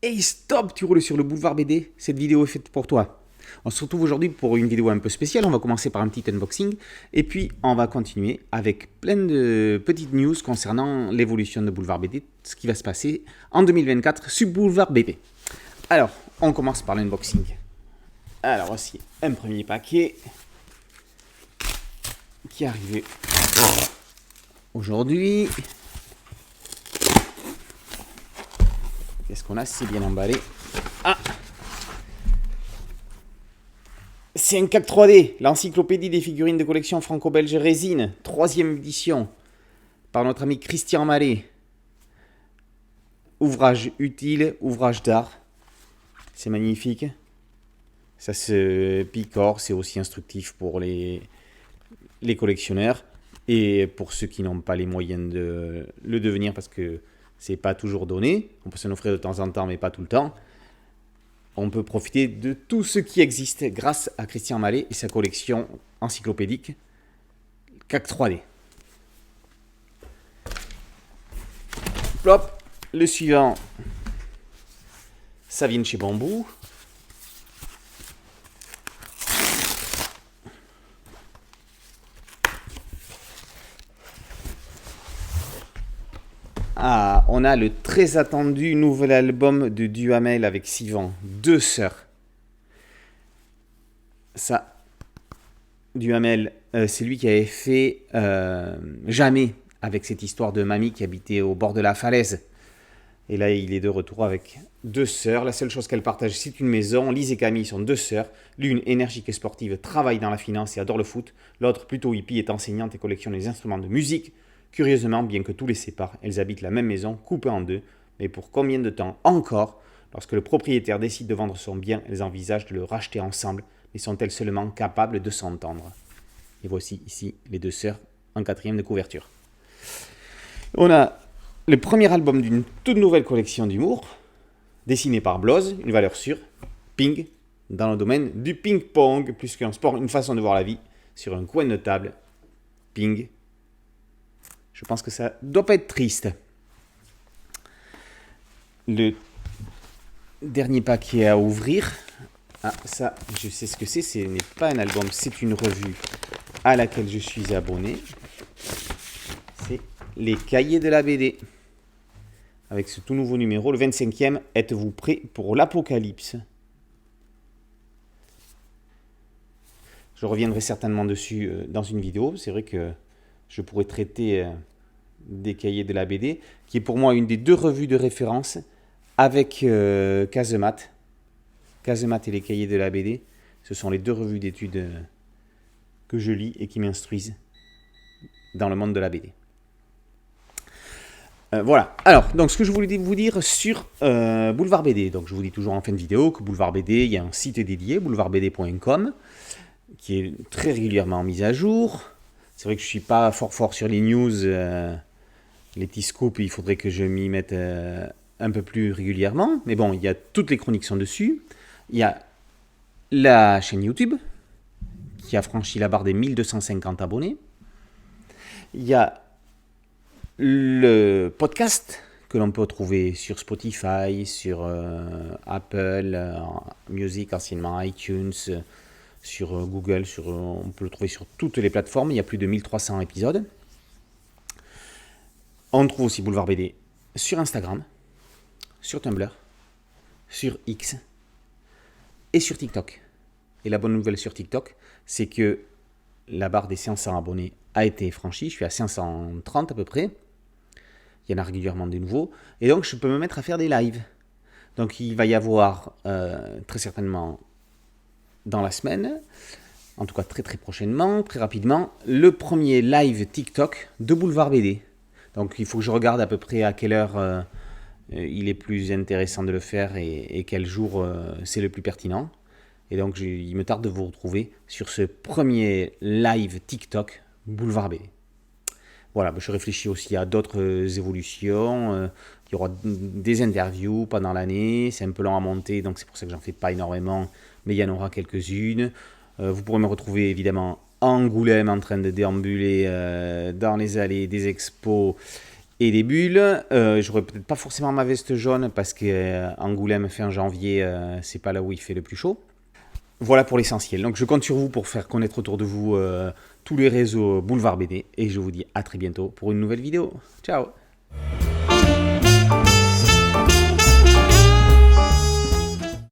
Hey stop, tu roules sur le boulevard BD, cette vidéo est faite pour toi. On se retrouve aujourd'hui pour une vidéo un peu spéciale, on va commencer par un petit unboxing et puis on va continuer avec plein de petites news concernant l'évolution de Boulevard BD, ce qui va se passer en 2024 sur Boulevard BD. Alors, on commence par l'unboxing. Alors voici un premier paquet qui est arrivé aujourd'hui. Qu'est-ce qu'on a? C'est bien emballé. Ah! C'est un CAC 3D, l'encyclopédie des figurines de collection franco-belge résine, 3e édition, par notre ami Christian Mallet. Ouvrage utile, ouvrage d'art. C'est magnifique. Ça se picore, c'est aussi instructif pour les collectionneurs et pour ceux qui n'ont pas les moyens de le devenir parce que c'est pas toujours donné. On peut s'en offrir de temps en temps, mais pas tout le temps. On peut profiter de tout ce qui existe grâce à Christian Mallet et sa collection encyclopédique CAC 3D. Plop, le suivant, ça vient de chez Bambou. Ah, on a le très attendu nouvel album de Duhamel avec Sivan, Deux sœurs. Ça, Duhamel, c'est lui qui avait fait Jamais, avec cette histoire de mamie qui habitait au bord de la falaise. Et là, il est de retour avec deux sœurs. La seule chose qu'elles partagent, c'est une maison. Lise et Camille sont deux sœurs. L'une, énergique et sportive, travaille dans la finance et adore le foot. L'autre, plutôt hippie, est enseignante et collectionne les instruments de musique. Curieusement, bien que tout les sépare, elles habitent la même maison, coupée en deux. Mais pour combien de temps encore? Lorsque le propriétaire décide de vendre son bien, elles envisagent de le racheter ensemble. Mais sont-elles seulement capables de s'entendre? Et voici ici les deux sœurs en 4e de couverture. On a le premier album d'une toute nouvelle collection d'humour, dessiné par Bloz, une valeur sûre, Ping, dans le domaine du ping-pong, plus qu'un sport, une façon de voir la vie, sur un coin de table, Ping. Je pense que ça doit pas être triste. Le dernier paquet à ouvrir, ah ça, je sais ce que c'est, ce n'est pas un album, c'est une revue à laquelle je suis abonné. C'est les cahiers de la BD. Avec ce tout nouveau numéro, le 25e, êtes-vous prêts pour l'apocalypse? Je reviendrai certainement dessus dans une vidéo. C'est vrai que je pourrais traiter des cahiers de la BD, qui est pour moi une des deux revues de référence avec Casemat. Casemat et les cahiers de la BD, ce sont les deux revues d'études que je lis et qui m'instruisent dans le monde de la BD. Voilà. Alors, donc ce que je voulais vous dire sur Boulevard BD. Donc, je vous dis toujours en fin de vidéo que Boulevard BD, il y a un site dédié, boulevardbd.com, qui est très régulièrement mis à jour. C'est vrai que je suis pas fort sur les news, les petits scoops. Il faudrait que je m'y mette un peu plus régulièrement. Mais bon, il y a toutes les chroniques sont dessus. Il y a la chaîne YouTube qui a franchi la barre des 1250 abonnés. Il y a le podcast que l'on peut trouver sur Spotify, sur Apple Music, anciennement iTunes, sur Google, on peut le trouver sur toutes les plateformes. Il y a plus de 1300 épisodes. On trouve aussi Boulevard BD sur Instagram, sur Tumblr, sur X et sur TikTok. Et la bonne nouvelle sur TikTok, c'est que la barre des 500 abonnés a été franchie. Je suis à 530 à peu près. Il y en a régulièrement des nouveaux. Et donc, je peux me mettre à faire des lives. Donc, il va y avoir très certainement dans la semaine, en tout cas très très prochainement, très rapidement, le premier live TikTok de Boulevard BD. Donc, il faut que je regarde à peu près à quelle heure il est plus intéressant de le faire et quel jour c'est le plus pertinent. Et donc, il me tarde de vous retrouver sur ce premier live TikTok Boulevard BD. Voilà, je réfléchis aussi à d'autres évolutions. Il y aura des interviews pendant l'année. C'est un peu long à monter, donc c'est pour ça que j'en fais pas énormément, mais il y en aura quelques-unes. Vous pourrez me retrouver évidemment à Angoulême en train de déambuler dans les allées des expos et des bulles. J'aurais peut-être pas forcément ma veste jaune parce que Angoulême fin janvier, c'est pas là où il fait le plus chaud. Voilà pour l'essentiel. Donc je compte sur vous pour faire connaître autour de vous tous les réseaux Boulevard BD et je vous dis à très bientôt pour une nouvelle vidéo. Ciao.